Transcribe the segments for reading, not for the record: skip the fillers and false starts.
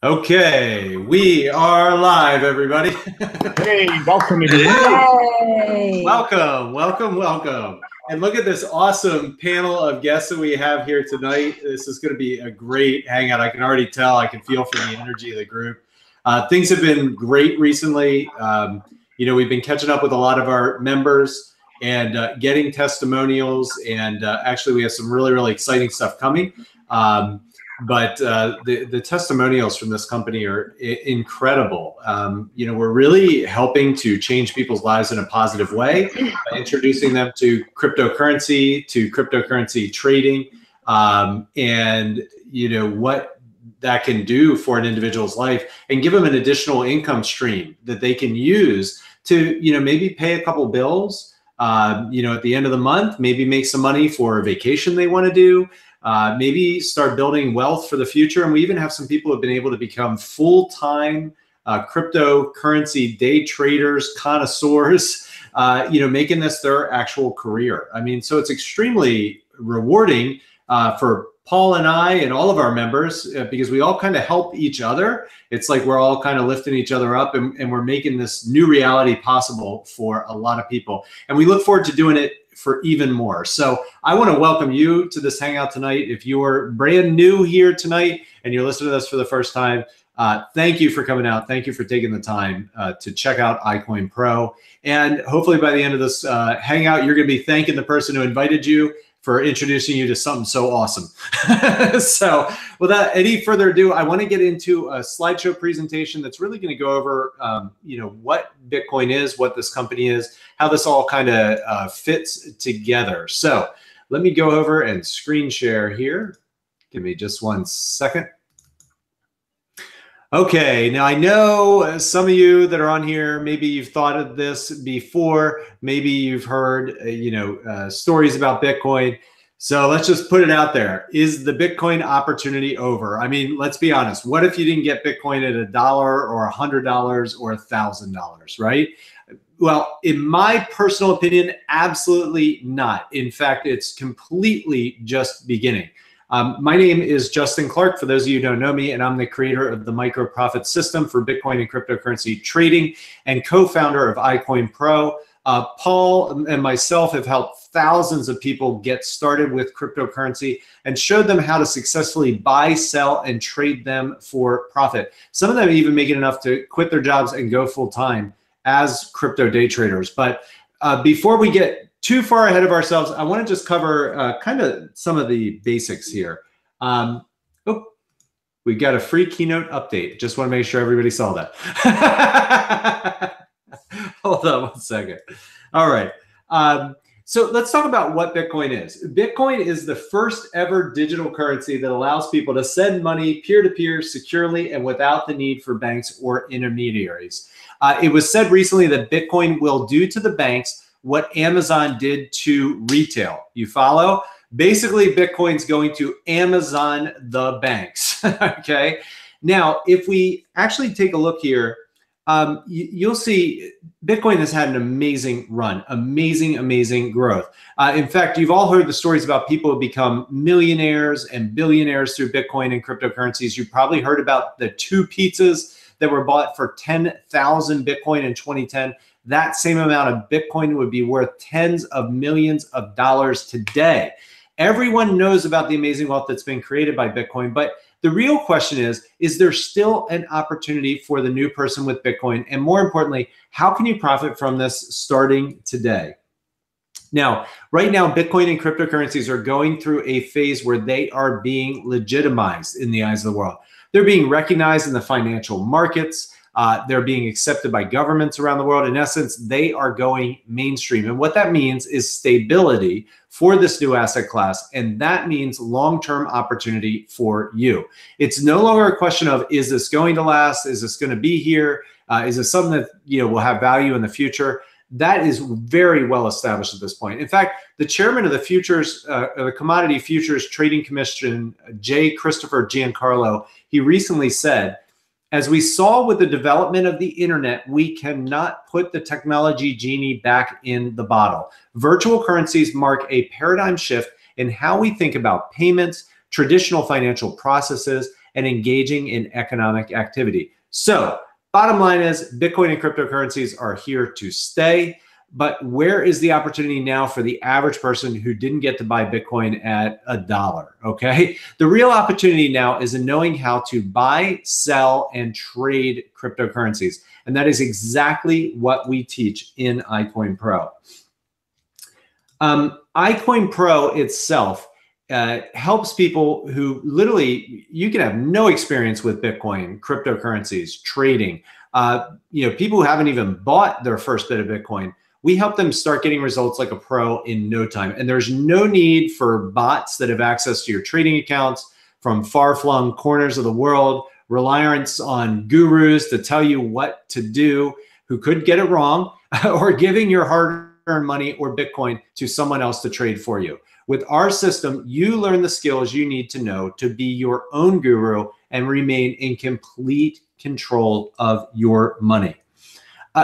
Okay, we are live, everybody. Hey, welcome everyone. Yay. Welcome. And look at this awesome panel of guests that we have here tonight. This is going to be a great hangout. I can already tell, I can feel from the energy of the group. Things have been great recently. We've been catching up with a lot of our members and getting testimonials. And actually, we have some really, really exciting stuff coming. But the testimonials from this company are incredible. We're really helping to change people's lives in a positive way by introducing them to cryptocurrency trading, and what that can do for an individual's life, and give them an additional income stream that they can use to maybe pay a couple bills, at the end of the month, maybe make some money for a vacation they want to do. Maybe start building wealth for the future. And we even have some people who have been able to become full-time cryptocurrency day traders, connoisseurs, making this their actual career. I mean, so it's extremely rewarding for Paul and I and all of our members because we all kind of help each other. It's like we're all kind of lifting each other up, and we're making this new reality possible for a lot of people. And we look forward to doing it for even more. So I want to welcome you to this hangout tonight. If you're brand new here tonight and you're listening to this for the first time, thank you for coming out. Thank you for taking the time to check out iCoinPRO. And hopefully by the end of this hangout, you're going to be thanking the person who invited you for introducing you to something so awesome. So without any further ado, I want to get into a slideshow presentation that's really going to go over, what Bitcoin is, what this company is, how this all kind of fits together. So let me go over and screen share here. Give me just 1 second. Okay, now I know some of you that are on here, maybe you've thought of this before, maybe you've heard, stories about Bitcoin. So let's just put it out there. Is the Bitcoin opportunity over? I mean, let's be honest. What if you didn't get Bitcoin at $1 or $100 or $1,000, right? Well, in my personal opinion, absolutely not. In fact, it's completely just beginning. My name is Justin Clark, for those of you who don't know me, and I'm the creator of the Micro Profit System for Bitcoin and cryptocurrency trading and co-founder of iCoinPRO. Paul and myself have helped thousands of people get started with cryptocurrency and showed them how to successfully buy, sell, and trade them for profit. Some of them even making enough to quit their jobs and go full-time as crypto day traders. But before we get too far ahead of ourselves, I want to just cover kind of some of the basics here. We got a free keynote update. Just want to make sure everybody saw that. Hold on 1 second. All right. So let's talk about what Bitcoin is. Bitcoin is the first ever digital currency that allows people to send money peer-to-peer securely and without the need for banks or intermediaries. It was said recently that Bitcoin will do to the banks what Amazon did to retail. You follow? Basically, Bitcoin's going to Amazon the banks, okay? Now, if we actually take a look here, you'll see Bitcoin has had an amazing run, amazing growth. In fact, you've all heard the stories about people who become millionaires and billionaires through Bitcoin and cryptocurrencies. You probably heard about the 2 pizzas that were bought for 10,000 Bitcoin in 2010. That same amount of Bitcoin would be worth tens of millions of dollars today. Everyone knows about the amazing wealth that's been created by Bitcoin, but the real question is there still an opportunity for the new person with Bitcoin? And more importantly, how can you profit from this starting today? Now, right now, Bitcoin and cryptocurrencies are going through a phase where they are being legitimized in the eyes of the world. They're being recognized in the financial markets. They're being accepted by governments around the world. In essence, they are going mainstream. And what that means is stability for this new asset class. And that means long-term opportunity for you. It's no longer a question of, is this going to last? Is this going to be here? Is this something that will have value in the future? That is very well established at this point. In fact, the chairman of the Commodity Futures Trading Commission, J. Christopher Giancarlo, he recently said, as we saw with the development of the internet, we cannot put the technology genie back in the bottle. Virtual currencies mark a paradigm shift in how we think about payments, traditional financial processes, and engaging in economic activity. So bottom line is Bitcoin and cryptocurrencies are here to stay. But where is the opportunity now for the average person who didn't get to buy Bitcoin at $1? Okay. The real opportunity now is in knowing how to buy, sell, and trade cryptocurrencies. And that is exactly what we teach in iCoinPRO. iCoinPRO itself helps people who literally, you can have no experience with Bitcoin, cryptocurrencies, trading. People who haven't even bought their first bit of Bitcoin. We help them start getting results like a pro in no time. And there's no need for bots that have access to your trading accounts from far-flung corners of the world, reliance on gurus to tell you what to do who could get it wrong, or giving your hard-earned money or Bitcoin to someone else to trade for you. With our system, you learn the skills you need to know to be your own guru and remain in complete control of your money.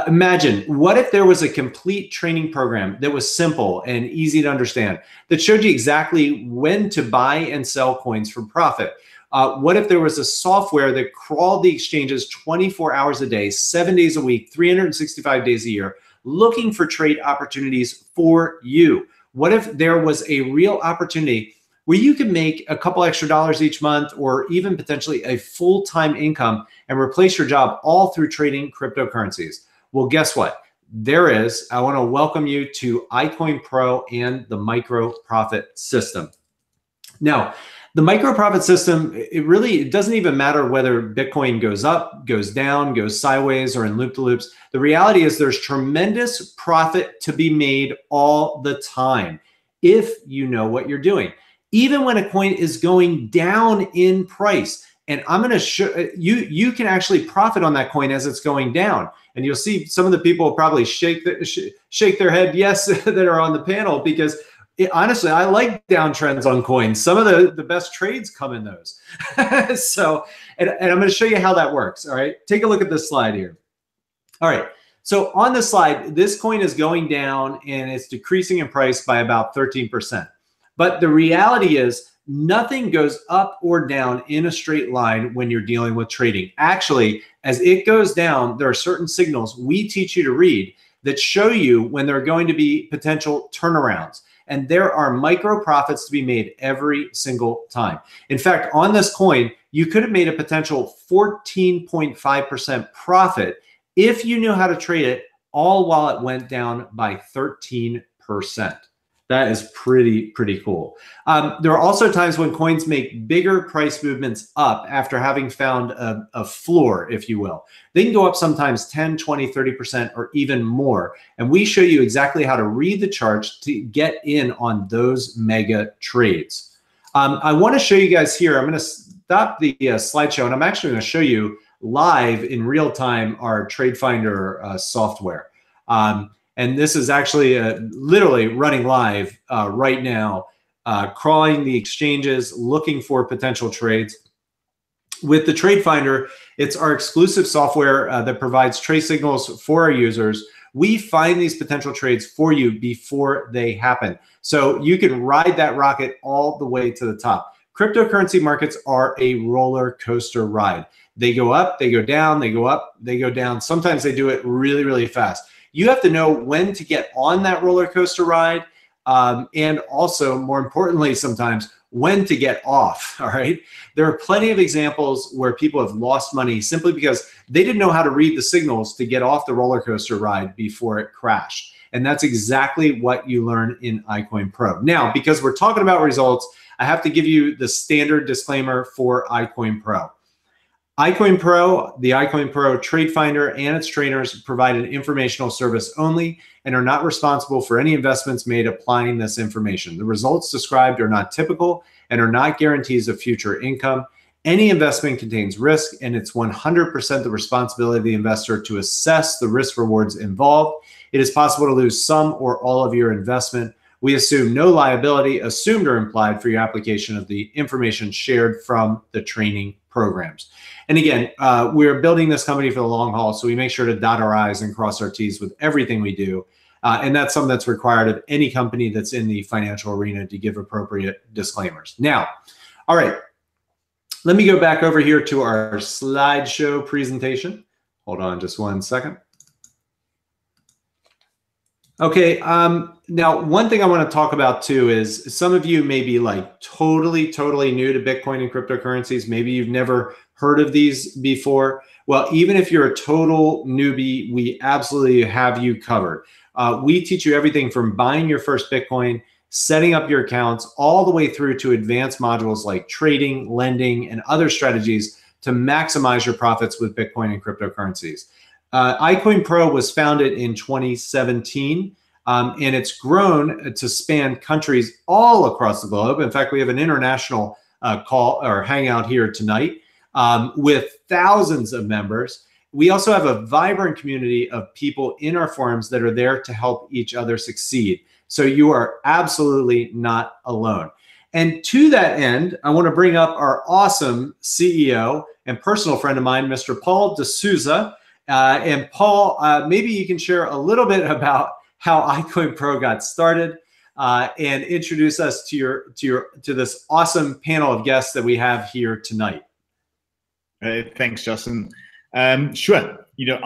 Imagine, what if there was a complete training program that was simple and easy to understand, that showed you exactly when to buy and sell coins for profit? What if there was a software that crawled the exchanges 24 hours a day, 7 days a week, 365 days a year, looking for trade opportunities for you? What if there was a real opportunity where you could make a couple extra dollars each month, or even potentially a full-time income, and replace your job all through trading cryptocurrencies? Well, guess what? There is. I want to welcome you to iCoinPRO and the micro profit system. Now, the micro profit system, it doesn't even matter whether Bitcoin goes up, goes down, goes sideways, or in loop-to-loops. The reality is there's tremendous profit to be made all the time if you know what you're doing. Even when a coin is going down in price, and I'm going to show you can actually profit on that coin as it's going down. And you'll see some of the people probably shake their head yes that are on the panel, because honestly, I like downtrends on coins. Some of the best trades come in those. So, and I'm going to show you how that works. All right, take a look at this slide here. All right, so on this slide, this coin is going down and it's decreasing in price by about 13%. But the reality is nothing goes up or down in a straight line when you're dealing with trading. Actually, as it goes down, there are certain signals we teach you to read that show you when there are going to be potential turnarounds. And there are micro profits to be made every single time. In fact, on this coin, you could have made a potential 14.5% profit if you knew how to trade it, all while it went down by 13%. That is pretty cool. There are also times when coins make bigger price movements up after having found a floor, if you will. They can go up sometimes 10, 20, 30%, or even more. And we show you exactly how to read the charts to get in on those mega trades. I want to show you guys here. I'm going to stop the slideshow, and I'm actually going to show you live in real time our Trade Finder software. And this is actually literally running live right now, crawling the exchanges, looking for potential trades. With the Trade Finder, it's our exclusive software that provides trade signals for our users. We find these potential trades for you before they happen. So you can ride that rocket all the way to the top. Cryptocurrency markets are a roller coaster ride. They go up, they go down, they go up, they go down. Sometimes they do it really fast. You have to know when to get on that roller coaster ride, and also, more importantly, sometimes when to get off. All right. There are plenty of examples where people have lost money simply because they didn't know how to read the signals to get off the roller coaster ride before it crashed. And that's exactly what you learn in iCoinPRO. Now, because we're talking about results, I have to give you the standard disclaimer for iCoinPRO. iCoinPRO, the iCoinPRO Trade Finder, and its trainers provide an informational service only and are not responsible for any investments made applying this information. The results described are not typical and are not guarantees of future income. Any investment contains risk, and it's 100% the responsibility of the investor to assess the risk rewards involved. It is possible to lose some or all of your investment. We assume no liability, assumed or implied, for your application of the information shared from the training programs. And again, we're building this company for the long haul, so we make sure to dot our I's and cross our T's with everything we do. And that's something that's required of any company that's in the financial arena, to give appropriate disclaimers. Now, all right, let me go back over here to our slideshow presentation. Hold on just one second. Okay, now one thing I want to talk about too is some of you may be like totally new to Bitcoin and cryptocurrencies. Maybe you've never heard of these before. Well, even if you're a total newbie, we absolutely have you covered. We teach you everything from buying your first Bitcoin, setting up your accounts, all the way through to advanced modules like trading, lending, and other strategies to maximize your profits with Bitcoin and cryptocurrencies. iCoinPRO was founded in 2017, and it's grown to span countries all across the globe. In fact, we have an international call or hangout here tonight with thousands of members. We also have a vibrant community of people in our forums that are there to help each other succeed. So you are absolutely not alone. And to that end, I want to bring up our awesome CEO and personal friend of mine, Mr. Paul D'Souza. And Paul, maybe you can share a little bit about how iCoinPRO got started and introduce us to this awesome panel of guests that we have here tonight. Thanks, Justin. Sure. You know,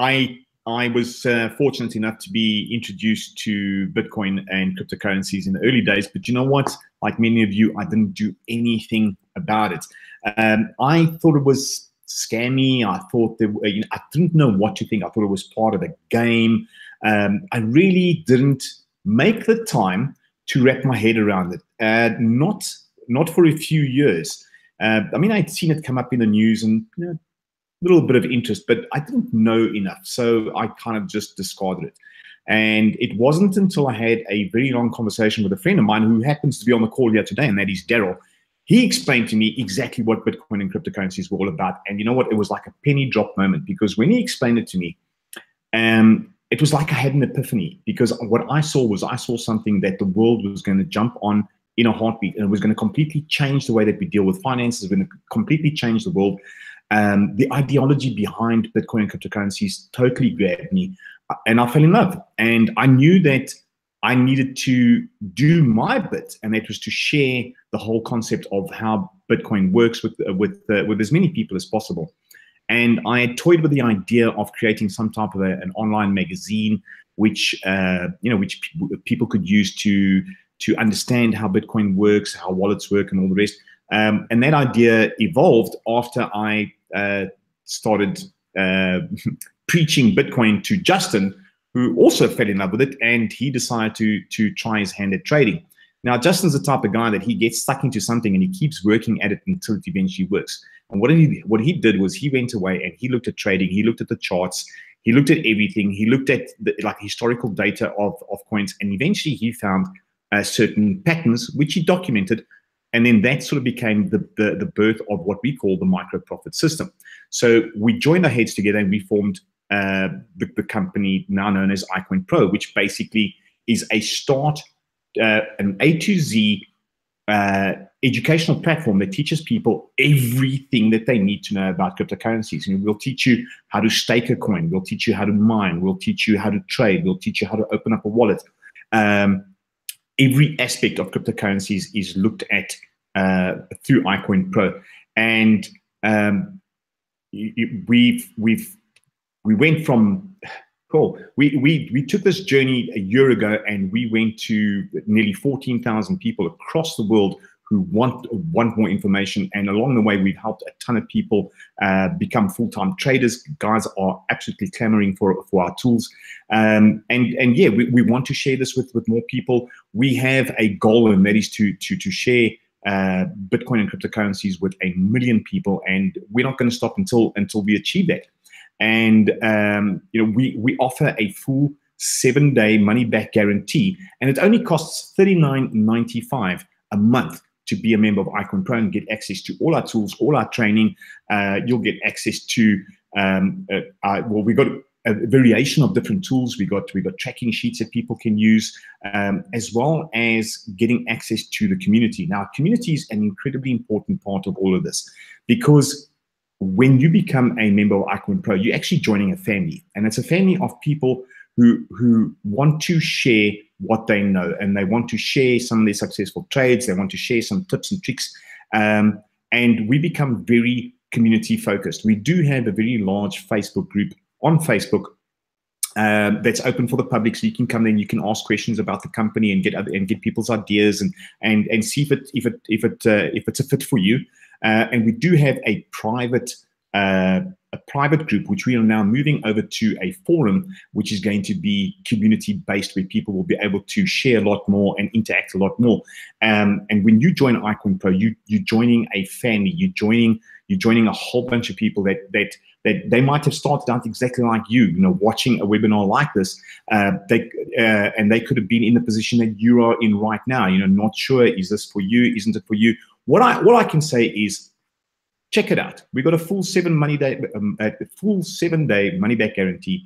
I was fortunate enough to be introduced to Bitcoin and cryptocurrencies in the early days, but you know what? Like many of you, I didn't do anything about it. I thought it was scammy. I thought that, you know, I didn't know what to think. I thought it was part of a game. I really didn't make the time to wrap my head around it. Not for a few years. I mean, I'd seen it come up in the news and, you know, a little bit of interest, but I didn't know enough. So I kind of just discarded it. And it wasn't until I had a very long conversation with a friend of mine who happens to be on the call here today, and that is Daryl. He explained to me exactly what Bitcoin and cryptocurrencies were all about. And you know what? It was like a penny drop moment, because when he explained it to me, it was like I had an epiphany, because what I saw something that the world was going to jump on in a heartbeat, and it was going to completely change the way that we deal with finances. It was going to completely change the world. The ideology behind Bitcoin and cryptocurrencies totally grabbed me, and I fell in love. And I knew that I needed to do my bit, and that was to share the whole concept of how Bitcoin works with as many people as possible. And I had toyed with the idea of creating some type of an online magazine, which people could use to understand how Bitcoin works, how wallets work, and all the rest. And that idea evolved after I started preaching Bitcoin to Justin, who also fell in love with it, and he decided to try his hand at trading. Now, Justin's the type of guy that he gets stuck into something and he keeps working at it until it eventually works. And what he did was he went away and he looked at trading, he looked at the charts, he looked at everything, he looked at the historical data of coins, and eventually he found certain patterns which he documented. And then that sort of became the birth of what we call the micro profit system. So we joined our heads together and we formed the company now known as iCoinPRO, which basically is a an A to Z educational platform that teaches people everything that they need to know about cryptocurrencies. And we'll teach you how to stake a coin. We'll teach you how to mine. We'll teach you how to trade. We'll teach you how to open up a wallet. Every aspect of cryptocurrencies is looked at through iCoinPRO, and we went from we took this journey a year ago, and we went to nearly 14,000 people across the world who want more information. And along the way, we've helped a ton of people become full-time traders. Guys are absolutely clamoring for our tools. And yeah, we want to share this with more people. We have a goal, and that is to share Bitcoin and cryptocurrencies with 1 million people. And we're not going to stop until we achieve that. And you know, we offer a full 7-day money-back guarantee, and it only costs $39.95 a month to be a member of iCoinPRO and get access to all our tools, all our training. You'll get access to well, we got a variation of different tools. We got tracking sheets that people can use, as well as getting access to the community. Now, community is an incredibly important part of all of this, because when you become a member of iCoinPRO, you're actually joining a family, and it's a family of people who want to share what they know, and they want to share some of their successful trades. They want to share some tips and tricks, and and we become very community focused. We do have a very large Facebook group on Facebook that's open for the public, so you can come in, you can ask questions about the company and get people's ideas and see if it's a fit for you. And we do have a private group, which we are now moving over to a forum, which is going to be community based, where people will be able to share a lot more and interact a lot more. And when you join iCoinPRO, you're joining a family. You're joining a whole bunch of people that they might have started out exactly like you, watching a webinar like this. And they could have been in the position that you are in right now. Not sure, is this for you? Isn't it for you? What I can say is, check it out. We've got a full 7 day money back guarantee.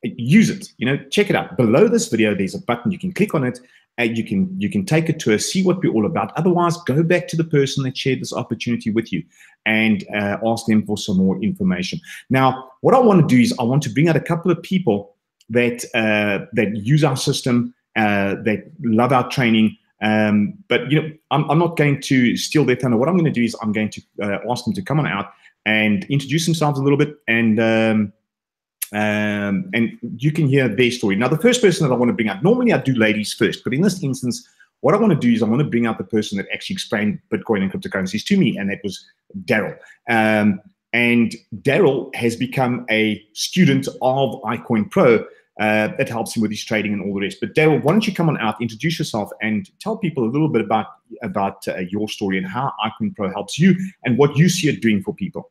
Use it. Check it out. Below this video, there's a button. You can click on it, and you can take it to us, see what we're all about. Otherwise, go back to the person that shared this opportunity with you and ask them for some more information. Now, what I want to do is I want to bring out a couple of people that use our system, that love our training. But I'm not going to steal their thunder. What I'm going to do is I'm going to ask them to come on out and introduce themselves a little bit, and you can hear their story. Now, the first person that I want to bring out, normally I do ladies first, but in this instance, what I want to do is I want to bring out the person that actually explained Bitcoin and cryptocurrencies to me, and that was Daryl. And Daryl has become a student of iCoinPRO. That helps him with his trading and all the rest. But Daryl, why don't you come on out, introduce yourself, and tell people a little bit about your story and how iCoinPRO helps you and what you see it doing for people.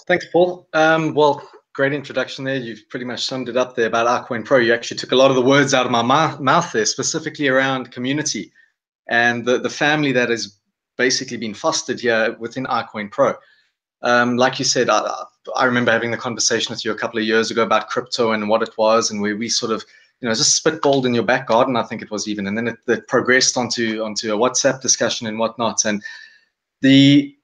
Thanks, Paul. Well, great introduction there. You've pretty much summed it up there about iCoinPRO. You actually took a lot of the words out of my mouth there, specifically around community and the family that has basically been fostered here within iCoinPRO. Like you said, I remember having the conversation with you a couple of years ago about crypto and what it was, and we sort of, just spitballed in your back garden, I think it was even, and then it progressed onto a WhatsApp discussion and whatnot. And the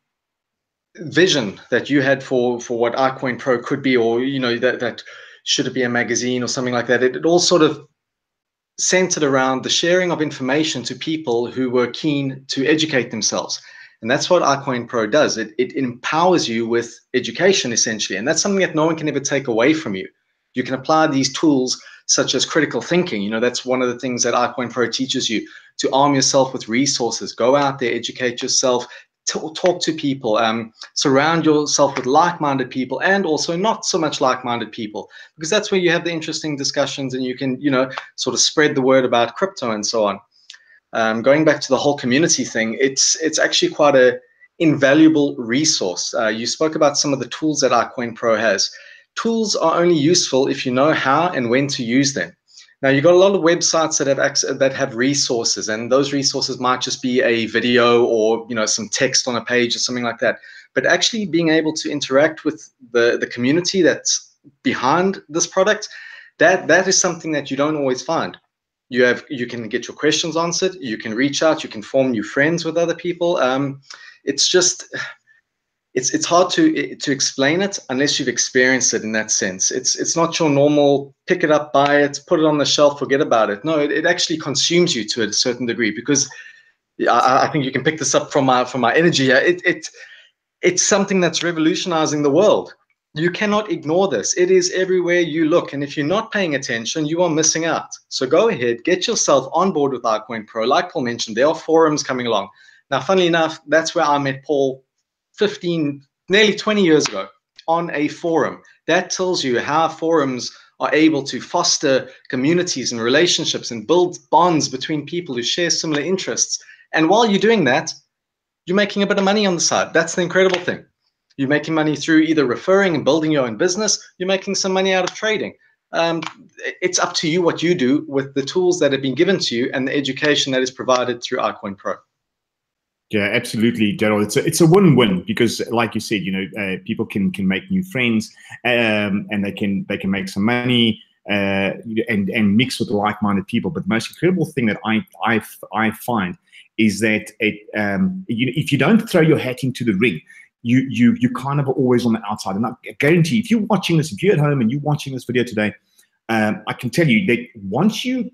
vision that you had for what iCoinPRO could be, or that should it be a magazine or something like that, it all sort of centered around the sharing of information to people who were keen to educate themselves. And that's what iCoinPRO does. It empowers you with education, essentially. And that's something that no one can ever take away from you. You can apply these tools such as critical thinking. That's one of the things that iCoinPRO teaches you, to arm yourself with resources. Go out there, educate yourself, talk to people, surround yourself with like-minded people, and also not so much like-minded people, because that's where you have the interesting discussions and you can, sort of spread the word about crypto and so on. Going back to the whole community thing, it's actually quite an invaluable resource. You spoke about some of the tools that iCoinPRO has. Tools are only useful if you know how and when to use them. Now, you've got a lot of websites that have resources, and those resources might just be a video or some text on a page or something like that. But actually being able to interact with the community that's behind this product, that is something that you don't always find. You can get your questions answered. You can reach out. You can form new friends with other people. It's hard to explain it unless you've experienced it in that sense. It's not your normal pick it up, buy it, put it on the shelf, forget about it. No, it actually consumes you to a certain degree, because I think you can pick this up from my energy. It's something that's revolutionizing the world. You cannot ignore this. It is everywhere you look. And if you're not paying attention, you are missing out. So go ahead, get yourself on board with iCoinPRO. Like Paul mentioned, there are forums coming along. Now, funnily enough, that's where I met Paul 15, nearly 20 years ago, on a forum. That tells you how forums are able to foster communities and relationships and build bonds between people who share similar interests. And while you're doing that, you're making a bit of money on the side. That's the incredible thing. You're making money through either referring and building your own business. You're making some money out of trading. It's up to you what you do with the tools that have been given to you and the education that is provided through iCoinPRO. Yeah, absolutely, Daryl. It's a win-win, because, like you said, people can make new friends, and they can make some money, and mix with like-minded people. But the most incredible thing that I find is that if you don't throw your hat into the ring, you kind of are always on the outside. And I guarantee, if you're watching this, if you're at home and you're watching this video today, I can tell you that once you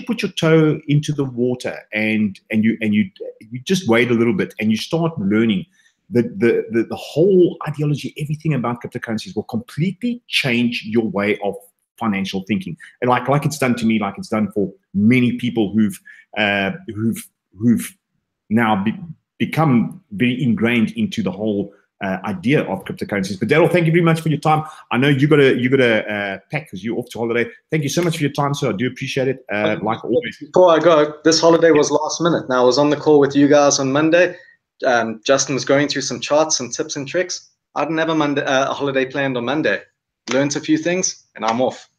put your toe into the water and you just wait a little bit and you start learning, the whole ideology, everything about cryptocurrencies will completely change your way of financial thinking. And like it's done to me, like it's done for many people who've now become very ingrained into the whole idea of cryptocurrencies. But Daryl, thank you very much for your time. I know you got to pack because you're off to holiday. Thank you so much for your time, sir. I do appreciate it. Like always. Before I go, this holiday was last minute. Now I was on the call with you guys on Monday. Justin was going through some charts, some tips and tricks. I didn't have a holiday planned on Monday. Learned a few things, and I'm off.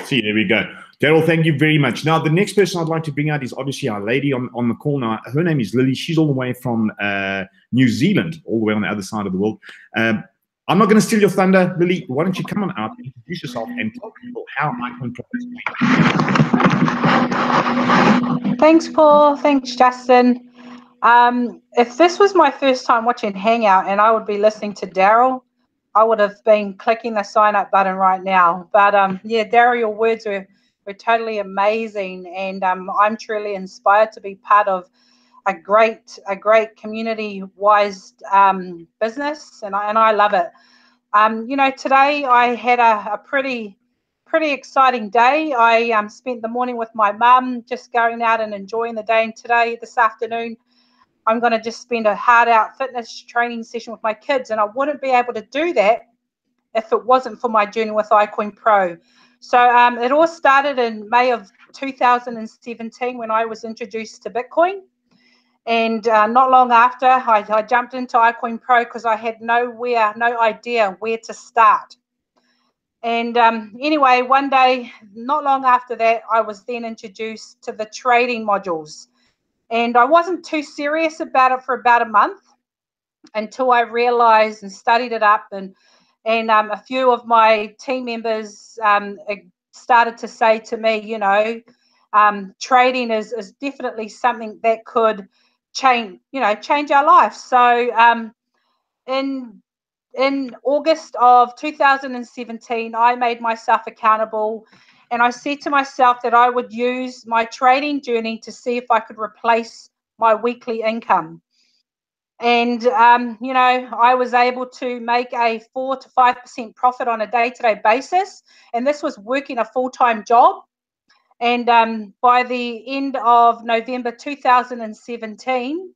See, there we go. Daryl, thank you very much. Now, the next person I'd like to bring out is obviously our lady on the call now. Her name is Lily. She's all the way from New Zealand, all the way on the other side of the world. I'm not going to steal your thunder, Lily. Why don't you come on out, introduce yourself, and tell people how iCoinPRO is. Thanks, Paul. Thanks, Justin. If this was my first time watching Hangout and I would be listening to Daryl, I would have been clicking the sign up button right now. But yeah, Daryl, your words were totally amazing, and I'm truly inspired to be part of a great community-wise business, and I love it. You know, today I had a pretty exciting day. I spent the morning with my mum, just going out and enjoying the day. And today, this afternoon, I'm going to just spend a hard-out fitness training session with my kids, and I wouldn't be able to do that if it wasn't for my journey with iCoinPRO. So it all started in May of 2017 when I was introduced to Bitcoin. And not long after, I jumped into iCoinPRO because I had no idea where to start. And anyway, one day, not long after that, I was then introduced to the trading modules. And I wasn't too serious about it for about a month until I realized and studied it up. And a few of my team members started to say to me, you know, trading is definitely something that could change our life. So in August of 2017, I made myself accountable, and I said to myself that I would use my trading journey to see if I could replace my weekly income. And you know, I was able to make a 4 to 5% profit on a day-to-day basis, and this was working a full-time job. And by the end of November 2017,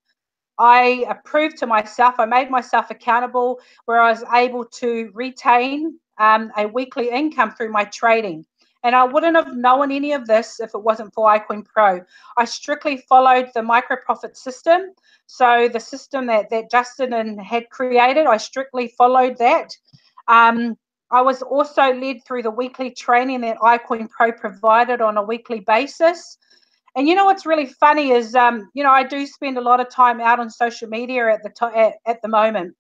I approved to myself, I made myself accountable, where I was able to retain a weekly income through my trading. And I wouldn't have known any of this if it wasn't for iCoinPRO. I strictly followed the micro profit system. So the system that Justin had created, I strictly followed that. I was also led through the weekly training that iCoinPRO provided on a weekly basis. And you know what's really funny is, you know, I do spend a lot of time out on social media at the moment.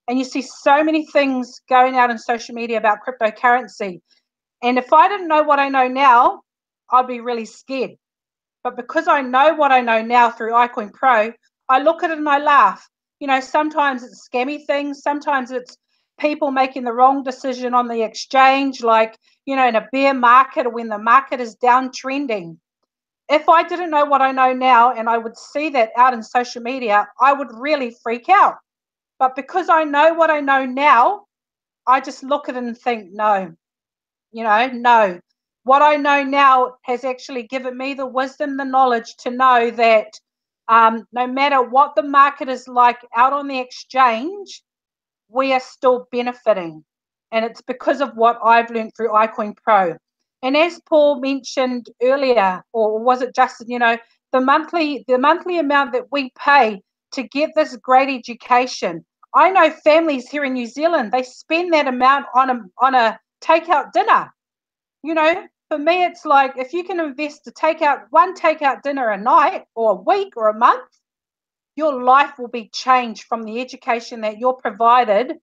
And you see so many things going out on social media about cryptocurrency. And if I didn't know what I know now, I'd be really scared. But because I know what I know now through iCoinPRO, I look at it and I laugh. You know, sometimes it's scammy things. Sometimes it's people making the wrong decision on the exchange, like, you know, in a bear market or when the market is downtrending. If I didn't know what I know now and I would see that out in social media, I would really freak out. But because I know what I know now, I just look at it and think, no. You know, no. What I know now has actually given me the wisdom, the knowledge to know that no matter what the market is like out on the exchange, we are still benefiting. And it's because of what I've learned through iCoinPRO. And as Paul mentioned earlier, or was it Justin, you know, the monthly amount that we pay to get this great education. I know families here in New Zealand, they spend that amount on a takeout dinner. You know, for me, it's like if you can invest one takeout dinner a night or a week or a month, your life will be changed from the education that you're provided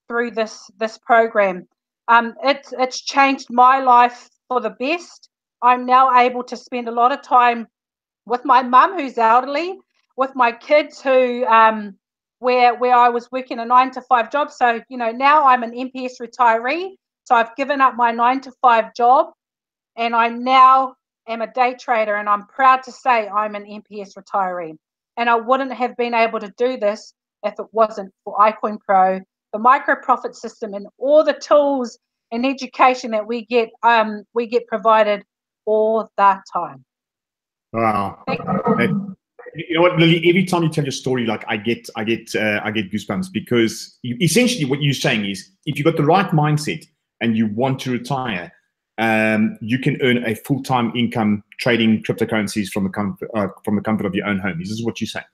through this program. It's changed my life for the best. I'm now able to spend a lot of time with my mum, who's elderly, with my kids who where I was working a 9-to-5 job. So, you know, now I'm an NPS retiree. So I've given up my 9-to-5 job, and I now am a day trader, and I'm proud to say I'm an NPS retiree. And I wouldn't have been able to do this if it wasn't for iCoinPRO, the micro profit system, and all the tools and education that we get provided all the time. Wow. You know what, Lily? Every time you tell your story, like I get goosebumps, because essentially what you're saying is, if you've got the right mindset and you want to retire, you can earn a full-time income trading cryptocurrencies from the comfort of your own home. Is this what you're saying?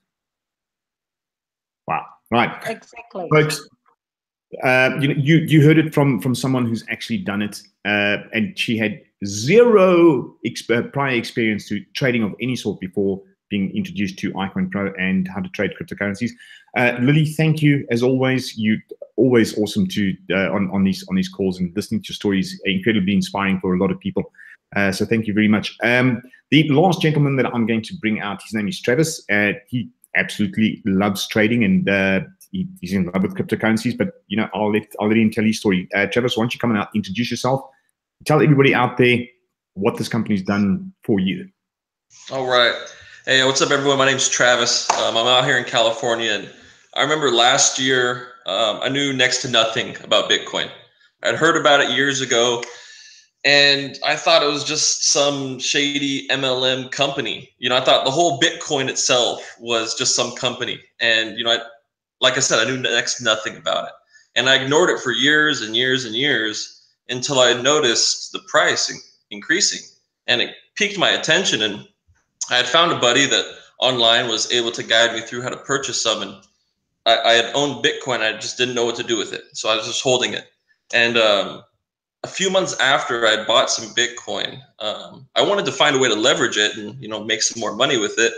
Wow. Right. Exactly. Folks, you heard it from someone who's actually done it, and she had zero prior experience to trading of any sort before being introduced to iCoinPRO and how to trade cryptocurrencies. Lily, thank you as always. You always awesome to on these calls, and listening to your stories, incredibly inspiring for a lot of people. So thank you very much. The last gentleman that I'm going to bring out, his name is Travis. He absolutely loves trading, and he's in love with cryptocurrencies. But you know, I'll let him tell his story. Travis, why don't you come out, introduce yourself, tell everybody out there what this company's done for you. All right. Hey, what's up, everyone? My name's Travis. I'm out here in California, and I remember last year I knew next to nothing about Bitcoin. I'd heard about it years ago, and I thought it was just some shady MLM company. You know, I thought the whole Bitcoin itself was just some company, and you know, like I said, I knew next to nothing about it, and I ignored it for years and years and years until I noticed the price increasing, and it piqued my attention. And I had found a buddy that online was able to guide me through how to purchase some, and I had owned Bitcoin. I just didn't know what to do with it, so I was just holding it. And a few months after I had bought some Bitcoin, I wanted to find a way to leverage it and, you know, make some more money with it.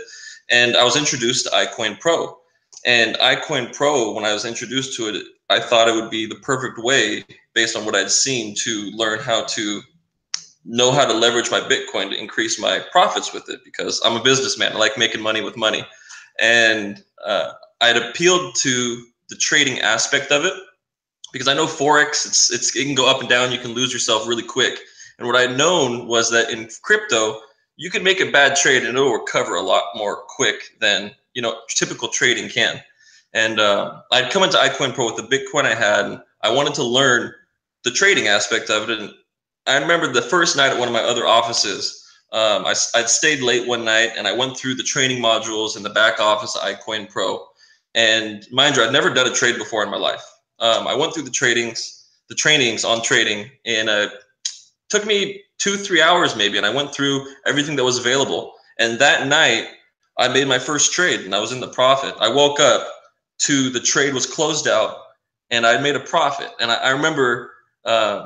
And I was introduced to iCoinPRO. And iCoinPRO, when I was introduced to it, I thought it would be the perfect way, based on what I'd seen, to learn how to know how to leverage my Bitcoin to increase my profits with it, because I'm a businessman. I like making money with money. And I'd appealed to the trading aspect of it, because I know Forex, it can go up and down. You can lose yourself really quick. And what I'd known was that in crypto, you can make a bad trade and it'll recover a lot more quick than, you know, typical trading can. And I'd come into iCoinPRO with the Bitcoin I had, and I wanted to learn the trading aspect of it. And I remember the first night at one of my other offices, I'd stayed late one night, and I went through the training modules in the back office of iCoinPRO. And mind you, I'd never done a trade before in my life. I went through the trainings on trading, and it took me 2-3 hours maybe, and I went through everything that was available. And that night, I made my first trade, and I was in the profit. I woke up to the trade was closed out, and I made a profit. And I remember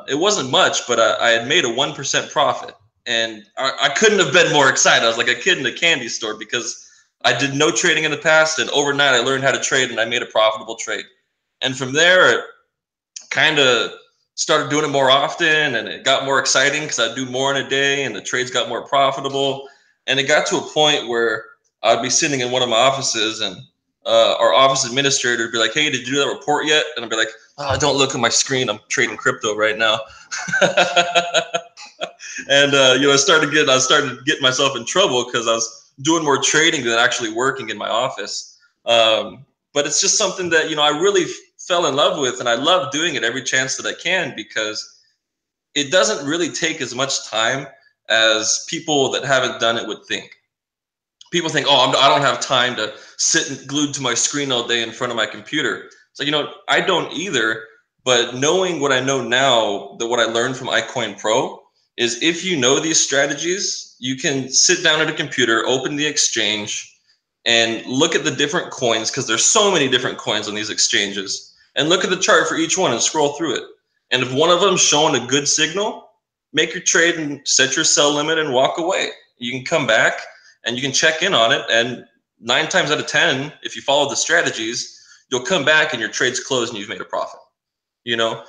it wasn't much, but I had made a 1% profit. And I couldn't have been more excited. I was like a kid in a candy store, because I did no trading in the past, and overnight I learned how to trade, and I made a profitable trade. And from there, it kind of started doing it more often, and it got more exciting because I'd do more in a day, and the trades got more profitable. And it got to a point where I'd be sitting in one of my offices, and our office administrator would be like, "Hey, did you do that report yet?" And I'd be like, "Oh, don't look at my screen. I'm trading crypto right now." And you know, I started getting myself in trouble because I was doing more trading than actually working in my office. But it's just something that, you know, I really fell in love with, and I love doing it every chance that I can, because it doesn't really take as much time as people that haven't done it would think. People think, "Oh, I don't have time to sit glued to my screen all day in front of my computer." So, you know, I don't either. But knowing what I know now, that what I learned from iCoinPRO is, if you know these strategies, you can sit down at a computer, open the exchange, and look at the different coins, because there's so many different coins on these exchanges, and look at the chart for each one and scroll through it. And if one of them's showing a good signal, make your trade and set your sell limit and walk away. You can come back and you can check in on it, and 9 times out of 10, if you follow the strategies, you'll come back and your trade's closed and you've made a profit. You know,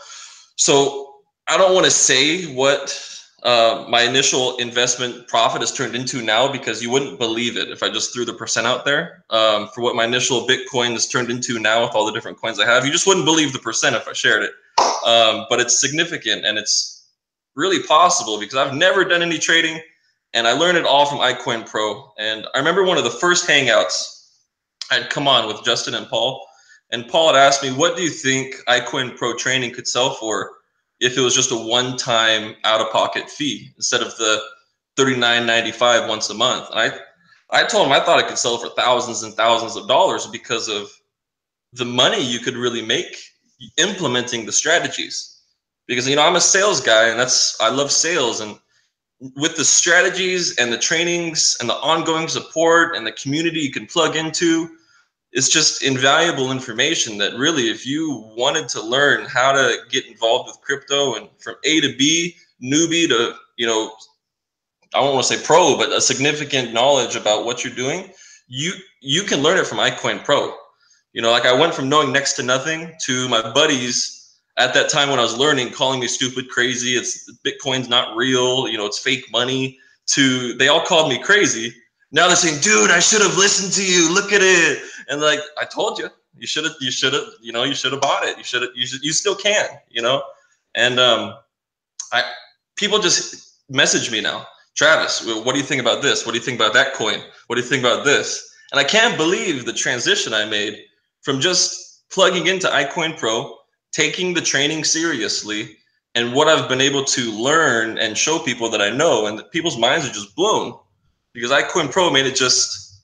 so I don't want to say what my initial investment profit has turned into now, because you wouldn't believe it if I just threw the percent out there for what my initial Bitcoin has turned into now with all the different coins I have. You just wouldn't believe the percent if I shared it. but it's significant and it's really possible because I've never done any trading and I learned it all from iCoinPRO. And I remember one of the first hangouts I'd come on with Justin and Paul had asked me, what do you think iCoinPRO training could sell for if it was just a one-time out-of-pocket fee instead of the $39.95 once a month? And I told him I thought it could sell for thousands and thousands of dollars because of the money you could really make implementing the strategies. Because, you know, I'm a sales guy and I love sales, and with the strategies and the trainings and the ongoing support and the community you can plug into, it's just invaluable information that really, if you wanted to learn how to get involved with crypto and from A to B, newbie to, you know, I don't want to say pro, but a significant knowledge about what you're doing, you can learn it from iCoinPRO. You know, like I went from knowing next to nothing to my buddies at that time when I was learning, calling me stupid, crazy. It's Bitcoin's not real. You know, it's fake money. To they all called me crazy. Now they're saying, dude, I should have listened to you. Look at it. And like, I told you, you should have, you know, you should have bought it. You still can, you know? And people just message me now. Travis, what do you think about this? What do you think about that coin? What do you think about this? And I can't believe the transition I made from just plugging into iCoinPRO, taking the training seriously, and what I've been able to learn and show people that I know, and people's minds are just blown because iCoinPRO made it just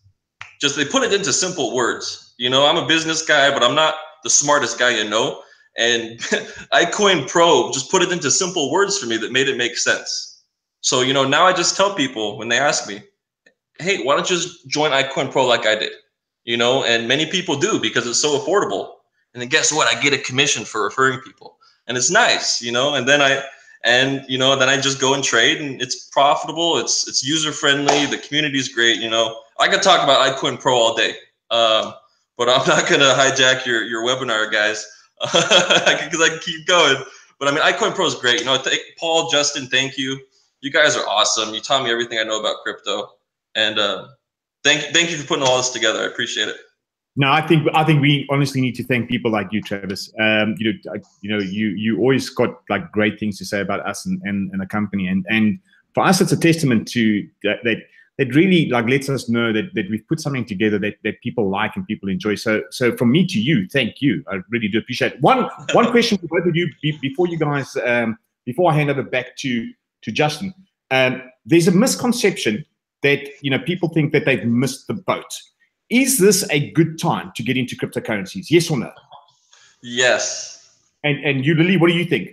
they put it into simple words. You know, I'm a business guy, but I'm not the smartest guy you know. And iCoinPRO just put it into simple words for me that made it make sense. So, you know, now I just tell people when they ask me, hey, why don't you just join iCoinPRO like I did? You know, and many people do because it's so affordable. And then guess what? I get a commission for referring people. And it's nice, you know, and then I just go and trade, and it's profitable. It's user friendly. The community is great. You know, I could talk about iCoinPRO all day, but I'm not going to hijack your webinar, guys, because I can keep going. But I mean, iCoinPRO is great. You know, Paul, Justin, thank you. You guys are awesome. You taught me everything I know about crypto. And thank you for putting all this together. I appreciate it. No, I think we honestly need to thank people like you, Travis. You always got like great things to say about us and the company, and for us, it's a testament to that really like lets us know that we've put something together that people like and people enjoy. So from me to you, thank you. I really do appreciate it. One question for both of you before you guys before I hand over back to Justin. There's a misconception that, you know, people think that they've missed the boat. Is this a good time to get into cryptocurrencies? Yes or no? Yes. And you, Lily, what do you think?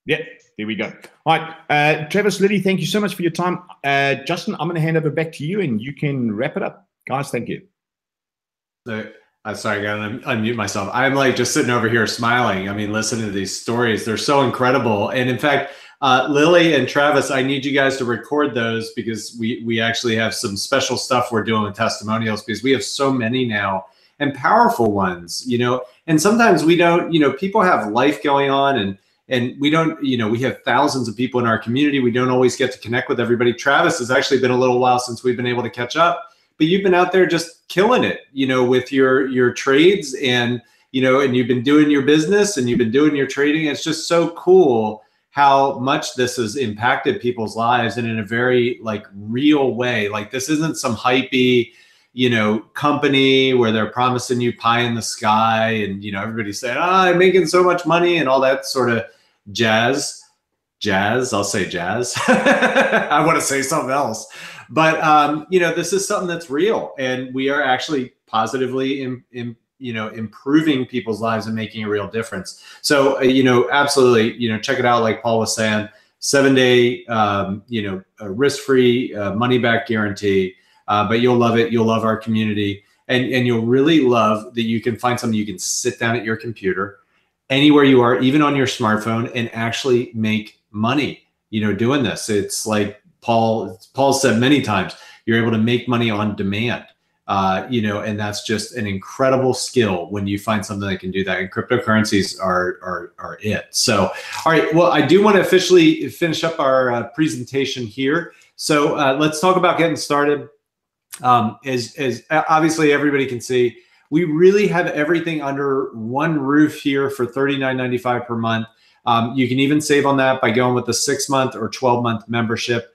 Yeah, there we go. All right, Travis, Lily, thank you so much for your time. Justin, I'm going to hand over back to you, and you can wrap it up. Guys, thank you. Sorry, I got to unmute myself. I'm like just sitting over here smiling. I mean, listening to these stories, they're so incredible. And in fact, Lily and Travis, I need you guys to record those because we actually have some special stuff we're doing with testimonials because we have so many now and powerful ones, you know, and sometimes we don't, you know, people have life going on and we don't, you know, we have thousands of people in our community. We don't always get to connect with everybody. Travis, has actually been a little while since we've been able to catch up, but you've been out there just killing it, you know, with your trades and, you know, and you've been doing your business and you've been doing your trading. It's just so cool how much this has impacted people's lives and in a very like real way. Like this isn't some hypey, you know, company where they're promising you pie in the sky and, you know, everybody's saying, I'm making so much money and all that sort of jazz. I'll say jazz. I want to say something else, but you know, this is something that's real and we are actually positively improving people's lives and making a real difference. So, you know, absolutely, you know, check it out. Like Paul was saying, 7-day, you know, risk-free money-back guarantee, but you'll love it. You'll love our community and you'll really love that you can find something you can sit down at your computer anywhere you are, even on your smartphone, and actually make money, you know, doing this. It's like Paul said many times, you're able to make money on demand. You know, and that's just an incredible skill when you find something that can do that. And cryptocurrencies are it. So, all right. Well, I do want to officially finish up our presentation here. So let's talk about getting started. As obviously everybody can see, We really have everything under one roof here for $39.95 per month. You can even save on that by going with the 6-month or 12-month membership.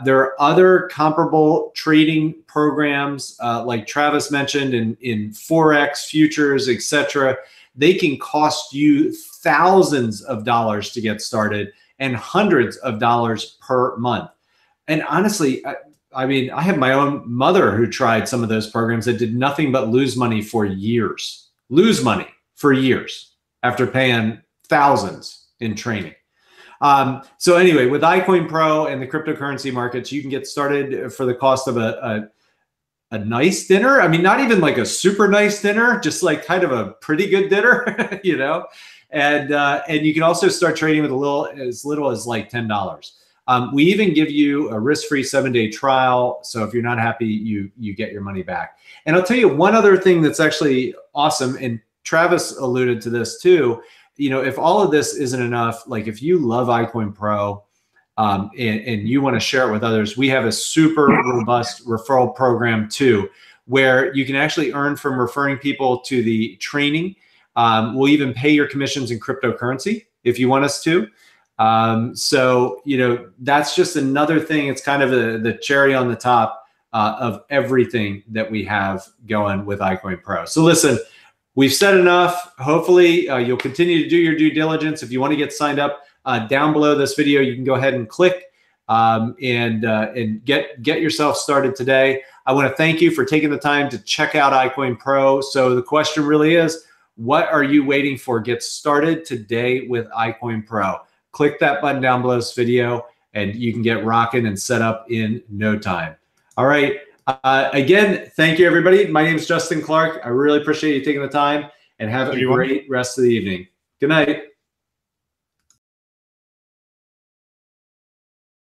There are other comparable trading programs like Travis mentioned in Forex, futures, etc. They can cost you thousands of dollars to get started and hundreds of dollars per month. And honestly, I mean, I have my own mother who tried some of those programs that did nothing but lose money for years. Lose money for years after paying thousands in training. So anyway, with iCoinPRO and the cryptocurrency markets, you can get started for the cost of a nice dinner. I mean, not even like a super nice dinner, just like kind of a pretty good dinner, you know. And you can also start trading with as little as like $10. We even give you a risk-free 7-day trial. So if you're not happy, you get your money back. And I'll tell you one other thing that's actually awesome, and Travis alluded to this too. You know, if all of this isn't enough, like if you love iCoinPRO and you want to share it with others, we have a super robust referral program too, where you can actually earn from referring people to the training. We'll even pay your commissions in cryptocurrency if you want us to. So, you know, that's just another thing. It's kind of the cherry on the top of everything that we have going with iCoinPRO. So listen, we've said enough. Hopefully you'll continue to do your due diligence. If you want to get signed up down below this video, you can go ahead and click and get yourself started today. I want to thank you for taking the time to check out iCoinPRO. So the question really is, what are you waiting for? Get started today with iCoinPRO. Click that button down below this video and you can get rocking and set up in no time. All right. Again, thank you, everybody. My name is Justin Clark. I really appreciate you taking the time and have a great rest of the evening. Good night.